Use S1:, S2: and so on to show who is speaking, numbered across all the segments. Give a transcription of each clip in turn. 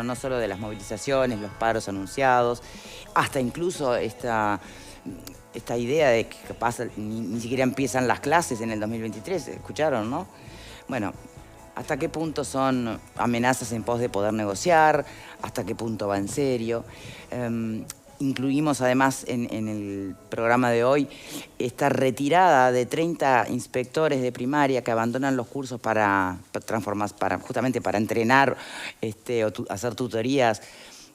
S1: No solo de las movilizaciones, los paros anunciados, hasta incluso esta idea de que capaz ni siquiera empiezan las clases en el 2023, ¿escucharon, no? Bueno, ¿hasta qué punto son amenazas en pos de poder negociar? ¿Hasta qué punto va en serio? Incluimos además en el programa de hoy esta retirada de 30 inspectores de primaria que abandonan los cursos justamente para entrenar o hacer tutorías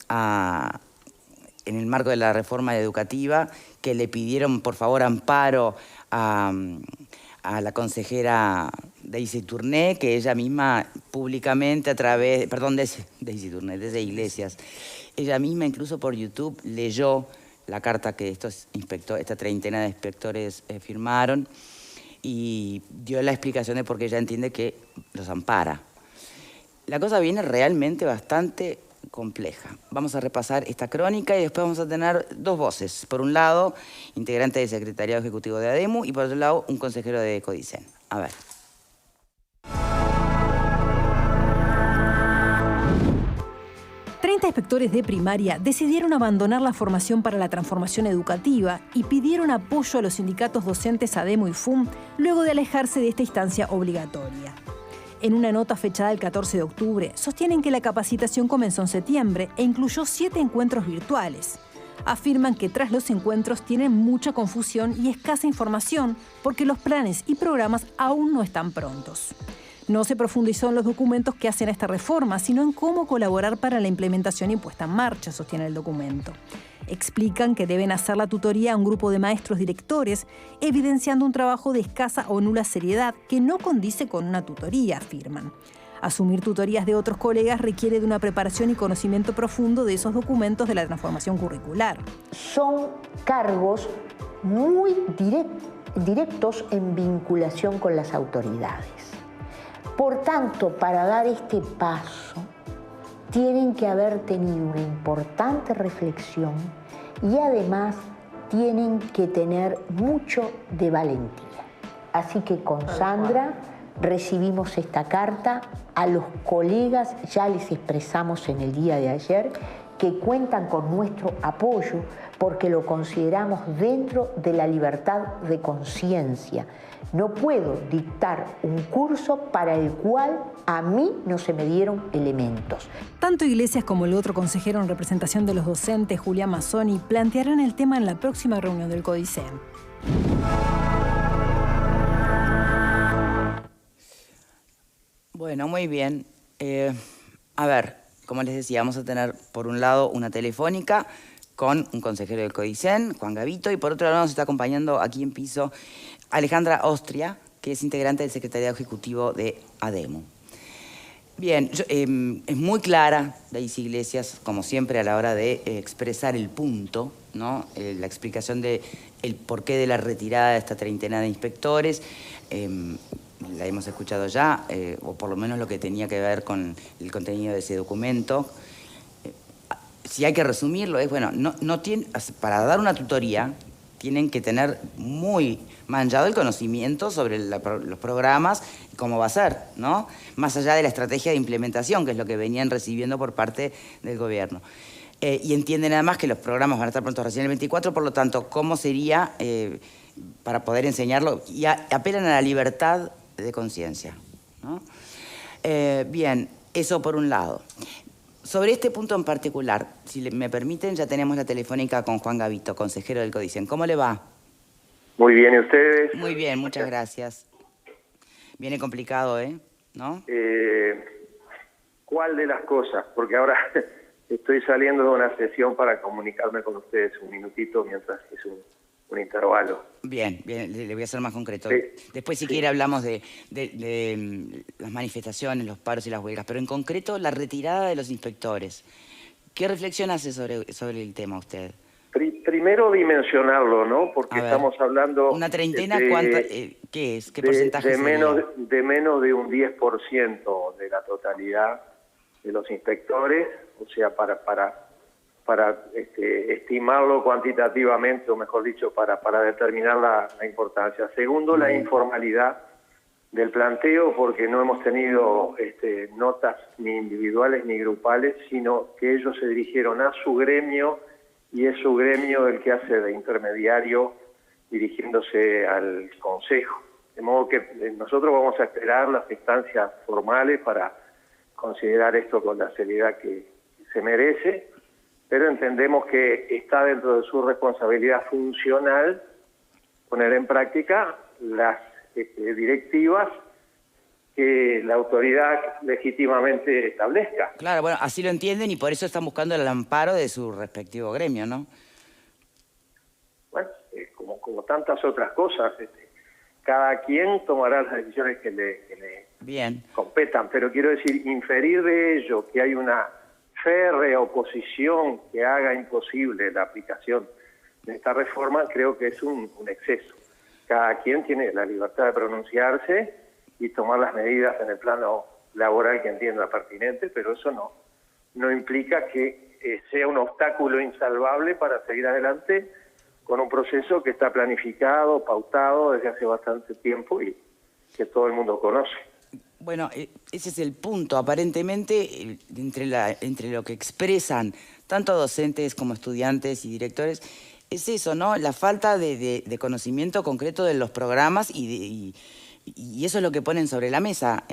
S1: en el marco de la reforma educativa, que le pidieron por favor amparo a la consejera Daisy Tourné, que ella misma públicamente desde Iglesias, ella misma incluso por YouTube leyó la carta que esta treintena de inspectores firmaron y dio la explicación de por qué ella entiende que los ampara. La cosa viene realmente bastante compleja. Vamos a repasar esta crónica y después vamos a tener dos voces. Por un lado, integrante del Secretariado Ejecutivo de ADEMU y por otro lado, un consejero de Codicen. A ver.
S2: 30 inspectores de primaria decidieron abandonar la formación para la transformación educativa y pidieron apoyo a los sindicatos docentes ADEMU y FUM luego de alejarse de esta instancia obligatoria. En una nota fechada el 14 de octubre, sostienen que la capacitación comenzó en septiembre e incluyó 7 encuentros virtuales. Afirman que tras los encuentros tienen mucha confusión y escasa información porque los planes y programas aún no están prontos. No se profundizó en los documentos que hacen esta reforma, sino en cómo colaborar para la implementación y puesta en marcha, sostiene el documento. Explican que deben hacer la tutoría a un grupo de maestros directores, evidenciando un trabajo de escasa o nula seriedad que no condice con una tutoría, afirman. Asumir tutorías de otros colegas requiere de una preparación y conocimiento profundo de esos documentos de la transformación curricular.
S3: Son cargos muy directos en vinculación con las autoridades. Por tanto, para dar este paso, tienen que haber tenido una importante reflexión y además tienen que tener mucho de valentía. Así que con Sandra recibimos esta carta, a los colegas ya les expresamos en el día de ayer que cuentan con nuestro apoyo porque lo consideramos dentro de la libertad de conciencia. No puedo dictar un curso para el cual a mí no se me dieron elementos.
S2: Tanto Iglesias como el otro consejero en representación de los docentes, Julián Mazzoni, plantearán el tema en la próxima reunión del Codicen.
S1: Bueno, muy bien. A ver, como les decía, vamos a tener por un lado una telefónica con un consejero del Codicen, Juan Gavito, y por otro lado nos está acompañando aquí en piso Alejandra Ostria, que es integrante del Secretariado Ejecutivo de ADEMU. Bien, es muy clara Daisy Iglesias, como siempre, a la hora de expresar el punto, ¿no? La explicación del porqué de la retirada de esta treintena de inspectores. La hemos escuchado ya, o por lo menos lo que tenía que ver con el contenido de ese documento. Si hay que resumirlo, es bueno, para dar una tutoría tienen que tener muy manchado el conocimiento sobre los programas y cómo va a ser, ¿no? Más allá de la estrategia de implementación, que es lo que venían recibiendo por parte del gobierno. Y entienden además que los programas van a estar prontos recién el 24, por lo tanto, ¿cómo sería para poder enseñarlo? Y apelan a la libertad de conciencia, ¿no? Bien, eso por un lado. Sobre este punto en particular, si me permiten, ya tenemos la telefónica con Juan Gavito, consejero del Codicen. ¿Cómo le va?
S4: Muy bien, ¿y ustedes?
S1: Muy bien, muchas gracias. Viene complicado, ¿no?
S4: ¿Cuál de las cosas? Porque ahora estoy saliendo de una sesión para comunicarme con ustedes un minutito mientras es un intervalo.
S1: Bien, le voy a ser más concreto.
S4: Sí.
S1: Después, si quiere, hablamos de las manifestaciones, los paros y las huelgas, pero en concreto la retirada de los inspectores. ¿Qué reflexión hace sobre el tema usted?
S4: Primero dimensionarlo, ¿no? Porque estamos hablando...
S1: ¿Una treintena? ¿Qué es? ¿Qué porcentaje
S4: de menos de un 10% de la totalidad de los inspectores, o sea, para estimarlo cuantitativamente, o mejor dicho, para determinar la importancia. Segundo, la informalidad del planteo, porque no hemos tenido notas ni individuales ni grupales, sino que ellos se dirigieron a su gremio y es su gremio el que hace de intermediario dirigiéndose al Consejo. De modo que nosotros vamos a esperar las instancias formales para considerar esto con la seriedad que se merece, pero entendemos que está dentro de su responsabilidad funcional poner en práctica las directivas que la autoridad legítimamente establezca.
S1: Claro, bueno, así lo entienden y por eso están buscando el amparo de su respectivo gremio, ¿no?
S4: Bueno, como tantas otras cosas, cada quien tomará las decisiones que le
S1: Bien.
S4: competan, pero quiero decir, inferir de ello que hay una férrea oposición que haga imposible la aplicación de esta reforma, creo que es un exceso. Cada quien tiene la libertad de pronunciarse y tomar las medidas en el plano laboral que entienda pertinente, pero eso no implica que sea un obstáculo insalvable para seguir adelante con un proceso que está planificado, pautado desde hace bastante tiempo y que todo el mundo conoce.
S1: Bueno, ese es el punto. Aparentemente, entre lo que expresan tanto docentes como estudiantes y directores, es eso, ¿no? La falta de conocimiento concreto de los programas y eso es lo que ponen sobre la mesa.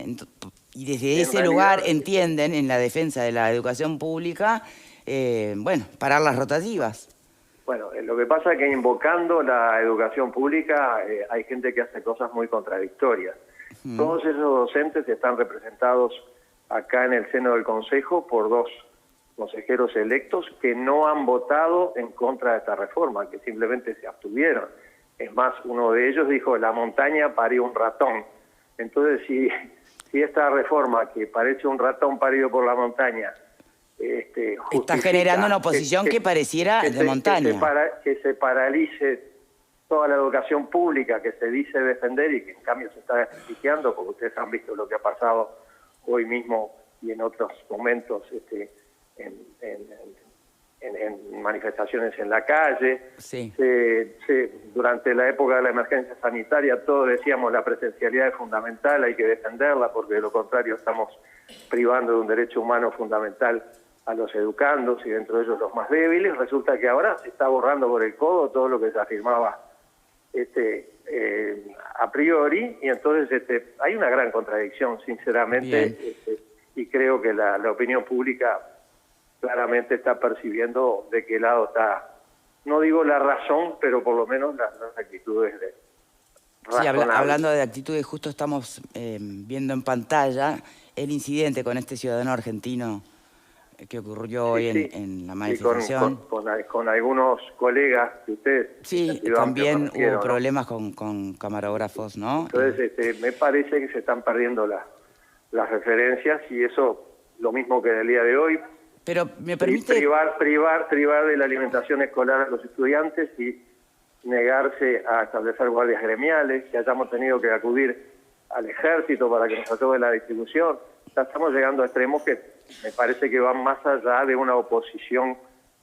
S1: Y desde ese lugar entienden, en la defensa de la educación pública, bueno, parar las rotativas.
S4: Bueno, lo que pasa es que invocando la educación pública hay gente que hace cosas muy contradictorias. Todos esos docentes están representados acá en el seno del Consejo por 2 consejeros electos que no han votado en contra de esta reforma, que simplemente se abstuvieron. Es más, uno de ellos dijo, la montaña parió un ratón. Entonces, si esta reforma, que parece un ratón parido por la montaña,
S1: está generando una oposición que pareciera de montaña.
S4: Que se paralice toda la educación pública que se dice defender y que en cambio se está desprestigiando, porque ustedes han visto lo que ha pasado hoy mismo y en otros momentos en manifestaciones en la calle.
S1: Sí.
S4: Durante la época de la emergencia sanitaria todos decíamos la presencialidad es fundamental, hay que defenderla porque de lo contrario estamos privando de un derecho humano fundamental a los educandos y dentro de ellos los más débiles. Resulta que ahora se está borrando por el codo todo lo que se afirmaba a priori, y entonces hay una gran contradicción, sinceramente, y creo que la opinión pública claramente está percibiendo de qué lado está, no digo la razón, pero por lo menos las actitudes de razonables.
S1: Sí, hablando de actitudes, justo estamos viendo en pantalla el incidente con este ciudadano argentino que ocurrió hoy en la manifestación.
S4: Con algunos colegas de ustedes.
S1: Sí, también hubo problemas con camarógrafos, ¿no?
S4: Entonces, me parece que se están perdiendo las referencias y eso, lo mismo que en el día de hoy.
S1: Pero me permite...
S4: Privar de la alimentación escolar a los estudiantes y negarse a establecer guardias gremiales, que hayamos tenido que acudir al ejército para que nos ayude la distribución. Ya estamos llegando a extremos que me parece que van más allá de una oposición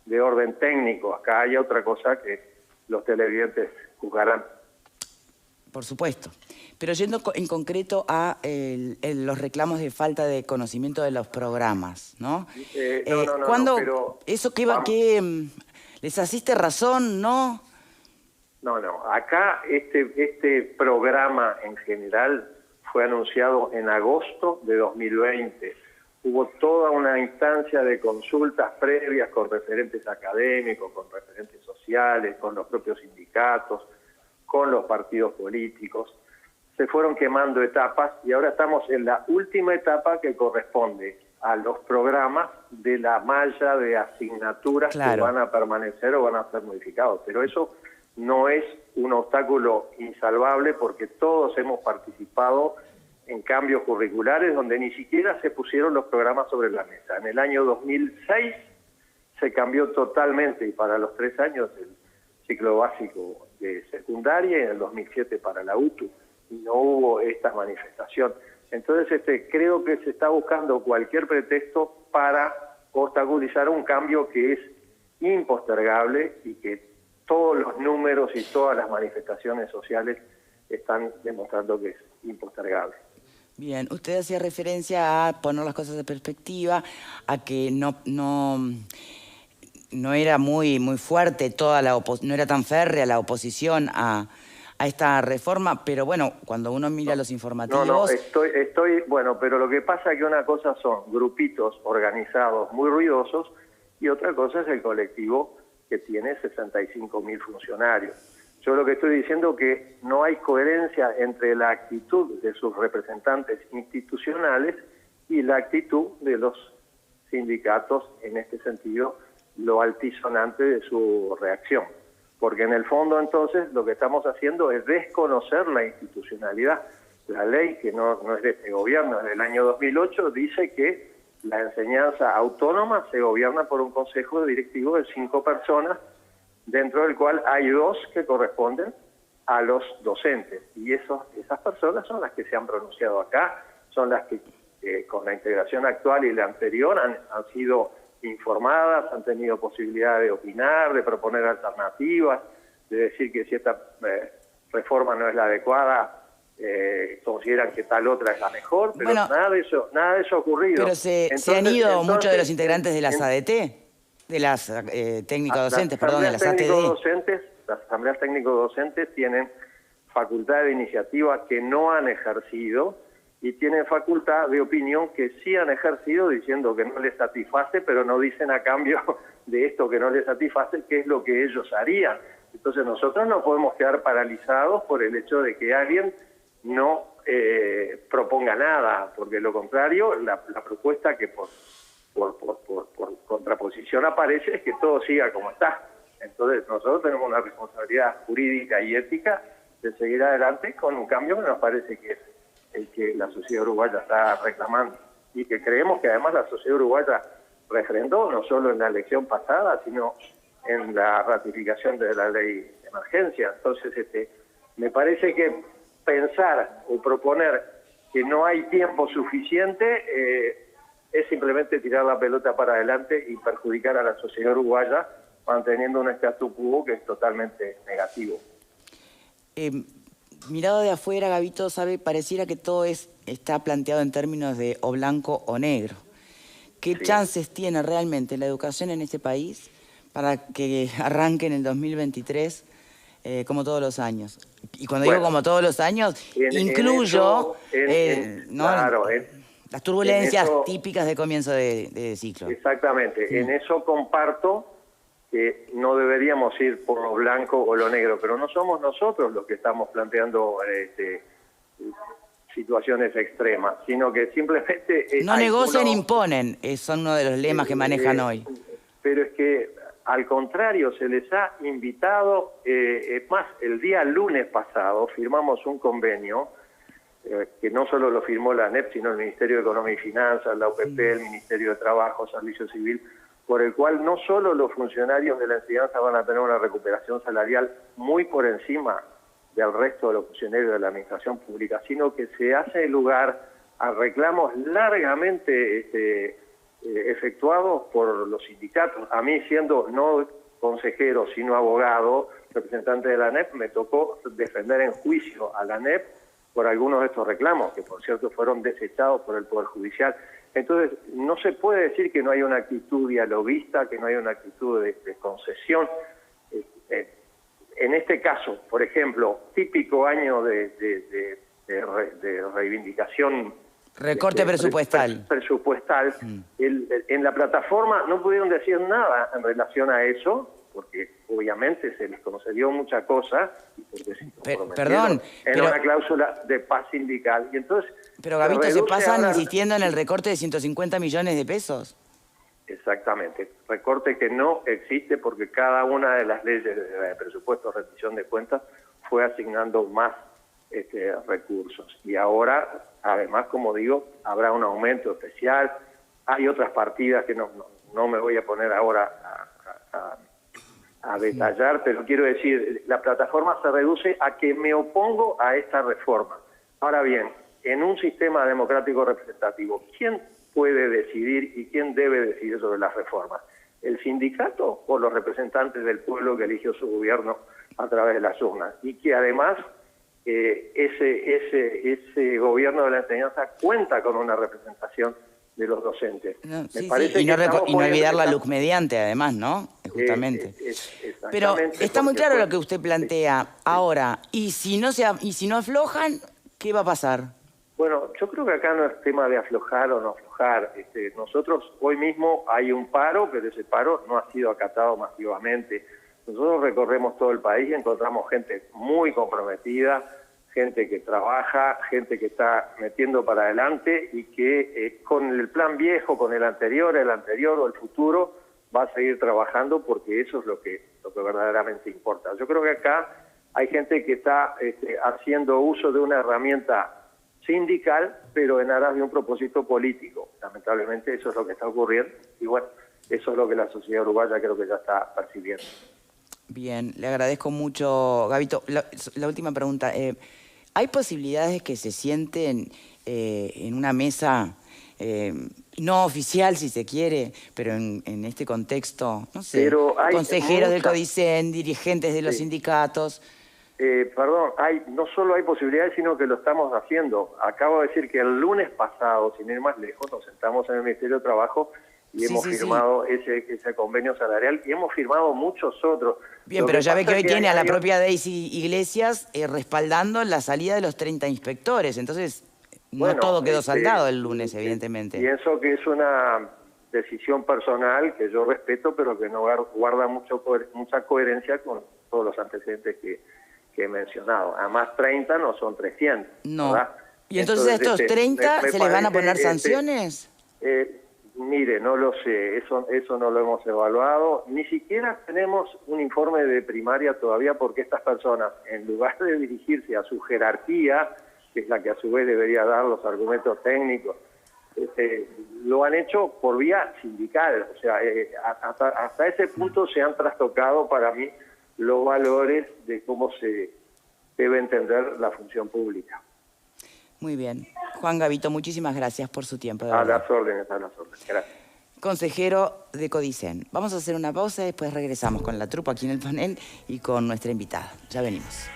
S4: de orden técnico. Acá hay otra cosa que los televidentes juzgarán.
S1: Por supuesto. Pero yendo en concreto a los reclamos de falta de conocimiento de los programas, ¿no? ¿Cuándo
S4: pero
S1: eso les asiste razón, no?
S4: No. Acá este programa en general fue anunciado en agosto de 2020. Hubo toda una instancia de consultas previas con referentes académicos, con referentes sociales, con los propios sindicatos, con los partidos políticos. Se fueron quemando etapas y ahora estamos en la última etapa que corresponde a los programas de la malla de asignaturas que van a permanecer o van a ser modificados. Pero eso no es un obstáculo insalvable porque todos hemos participado en cambios curriculares donde ni siquiera se pusieron los programas sobre la mesa. En el año 2006 se cambió totalmente y para los 3 años el ciclo básico de secundaria y en el 2007 para la UTU. Y no hubo esta manifestación. Entonces creo que se está buscando cualquier pretexto para obstaculizar un cambio que es impostergable y que todos los números y todas las manifestaciones sociales están demostrando que es. impostergable.
S1: Bien, usted hacía referencia a poner las cosas de perspectiva, a que no era muy fuerte toda no era tan férrea la oposición a esta reforma, pero bueno, cuando uno mira los informativos...
S4: No, bueno, pero lo que pasa es que una cosa son grupitos organizados muy ruidosos y otra cosa es el colectivo que tiene 65.000 funcionarios. Yo lo que estoy diciendo es que no hay coherencia entre la actitud de sus representantes institucionales y la actitud de los sindicatos, en este sentido, lo altisonante de su reacción. Porque en el fondo, entonces, lo que estamos haciendo es desconocer la institucionalidad. La ley, que no es de este gobierno, es del año 2008, dice que la enseñanza autónoma se gobierna por un consejo directivo de 5 personas, dentro del cual hay 2 que corresponden a los docentes. Y esas personas son las que se han pronunciado acá, son las que con la integración actual y la anterior han sido informadas, han tenido posibilidad de opinar, de proponer alternativas, de decir que si esta reforma no es la adecuada, consideran que tal otra es la mejor, pero bueno, nada de eso ha ocurrido.
S1: Pero se han ido muchos de los integrantes de las ADT, de las técnico-docentes, perdón, de las ATD.
S4: Las asambleas técnico-docentes tienen facultad de iniciativa que no han ejercido y tienen facultad de opinión que sí han ejercido, diciendo que no les satisface, pero no dicen a cambio de esto que no les satisface qué es lo que ellos harían. Entonces nosotros no podemos quedar paralizados por el hecho de que alguien no proponga nada, porque lo contrario, la propuesta que por contraposición aparece es que todo siga como está. Entonces nosotros tenemos una responsabilidad jurídica y ética de seguir adelante con un cambio que nos parece que es el que la sociedad uruguaya está reclamando y que creemos que además la sociedad uruguaya refrendó no solo en la elección pasada, sino en la ratificación de la ley de emergencia. Entonces me parece que pensar o proponer que no hay tiempo suficiente es simplemente tirar la pelota para adelante y perjudicar a la sociedad uruguaya manteniendo un status quo que es totalmente negativo.
S1: Mirado de afuera, Gabito, pareciera que todo está planteado en términos de o blanco o negro. ¿Qué chances tiene realmente la educación en este país para que arranque en el 2023 como todos los años? Y cuando digo como todos los años, incluyo las turbulencias típicas de comienzo de ciclo.
S4: Exactamente, sí. En eso comparto que no deberíamos ir por lo blanco o lo negro, pero no somos nosotros los que estamos planteando situaciones extremas, sino que simplemente...
S1: no negocian, imponen, son uno de los lemas que manejan hoy.
S4: Pero es que, al contrario, se les ha invitado, más, el día lunes pasado firmamos un convenio, que no solo lo firmó la ANEP, sino el Ministerio de Economía y Finanzas, la UPP, el Ministerio de Trabajo, Servicio Civil, por el cual no solo los funcionarios de la enseñanza van a tener una recuperación salarial muy por encima del resto de los funcionarios de la administración pública, sino que se hace lugar a reclamos largamente efectuados por los sindicatos. A mí, siendo no consejero, sino abogado, representante de la ANEP, me tocó defender en juicio a la ANEP por algunos de estos reclamos, que por cierto fueron desechados por el Poder Judicial. Entonces, no se puede decir que no hay una actitud dialoguista, que no hay una actitud de concesión. En este caso, por ejemplo, típico año de reivindicación...
S1: Recorte presupuestal.
S4: En la plataforma no pudieron decir nada en relación a eso, porque obviamente se les concedió mucha cosa, y porque se comprometieron en una cláusula de paz sindical. Y entonces,
S1: pero Gabito, ¿se pasan insistiendo en el recorte de 150 millones de pesos?
S4: Exactamente, recorte que no existe porque cada una de las leyes de presupuesto, rendición de cuentas, fue asignando más recursos. Y ahora, además, como digo, habrá un aumento especial. Hay otras partidas que no me voy a poner ahora a detallar, pero quiero decir, la plataforma se reduce a que me opongo a esta reforma. Ahora bien, en un sistema democrático representativo, ¿quién puede decidir y quién debe decidir sobre las reformas? ¿El sindicato o los representantes del pueblo que eligió su gobierno a través de las urnas? Y que además ese gobierno de la enseñanza cuenta con una representación de los docentes.
S1: No,
S4: Me
S1: sí,
S4: parece
S1: sí. Y
S4: que
S1: no olvidar la
S4: estamos-
S1: luz mediante, además, ¿no? Justamente. Pero
S4: exactamente,
S1: está muy
S4: porque
S1: claro
S4: fue-
S1: lo que usted plantea. Ahora, y si no aflojan, ¿qué va a pasar?
S4: Bueno, yo creo que acá no es tema de aflojar o no aflojar. Nosotros hoy mismo hay un paro, pero ese paro no ha sido acatado masivamente. Nosotros recorremos todo el país y encontramos gente muy comprometida, gente que trabaja, gente que está metiendo para adelante y que con el plan viejo, con el anterior o el futuro, va a seguir trabajando porque eso es lo que verdaderamente importa. Yo creo que acá hay gente que está haciendo uso de una herramienta sindical, pero en aras de un propósito político. Lamentablemente eso es lo que está ocurriendo y bueno, eso es lo que la sociedad uruguaya creo que ya está percibiendo.
S1: Bien, le agradezco mucho, Gabito. La última pregunta. ¿Hay posibilidades de que se sienten en una mesa no oficial, si se quiere, pero en este contexto, no sé,
S4: Pero hay
S1: consejeros del
S4: muchas-
S1: CODICEN, dirigentes de los
S4: Sí.
S1: sindicatos?
S4: Perdón, no solo hay posibilidades, sino que lo estamos haciendo. Acabo de decir que el lunes pasado, sin ir más lejos, nos sentamos en el Ministerio de Trabajo y hemos firmado ese convenio salarial y hemos firmado muchos otros.
S1: Bien,
S4: Lo
S1: pero ya ve
S4: pasa
S1: que hoy
S4: es
S1: tiene a la
S4: hay-
S1: propia Daisy Iglesias respaldando la salida de los 30 inspectores. Entonces, no
S4: Bueno,
S1: todo quedó saldado el lunes, evidentemente.
S4: Pienso que es una decisión personal que yo respeto, pero que no guarda mucha coherencia con todos los antecedentes que he mencionado. Además, 30 no son 300.
S1: No.
S4: ¿Verdad?
S1: ¿Y entonces a estos 30
S4: me
S1: se les van a
S4: parece,
S1: poner sanciones?
S4: Mire, no lo sé, eso no lo hemos evaluado. Ni siquiera tenemos un informe de primaria todavía porque estas personas, en lugar de dirigirse a su jerarquía, que es la que a su vez debería dar los argumentos técnicos, lo han hecho por vía sindical. O sea, hasta ese punto se han trastocado para mí los valores de cómo se debe entender la función pública.
S1: Muy bien. Juan Gabito, muchísimas gracias por su tiempo. de
S4: A
S1: verdad.
S4: las órdenes. Gracias.
S1: Consejero de CODICEN. Vamos a hacer una pausa y después regresamos con la trupa aquí en el panel y con nuestra invitada. Ya venimos.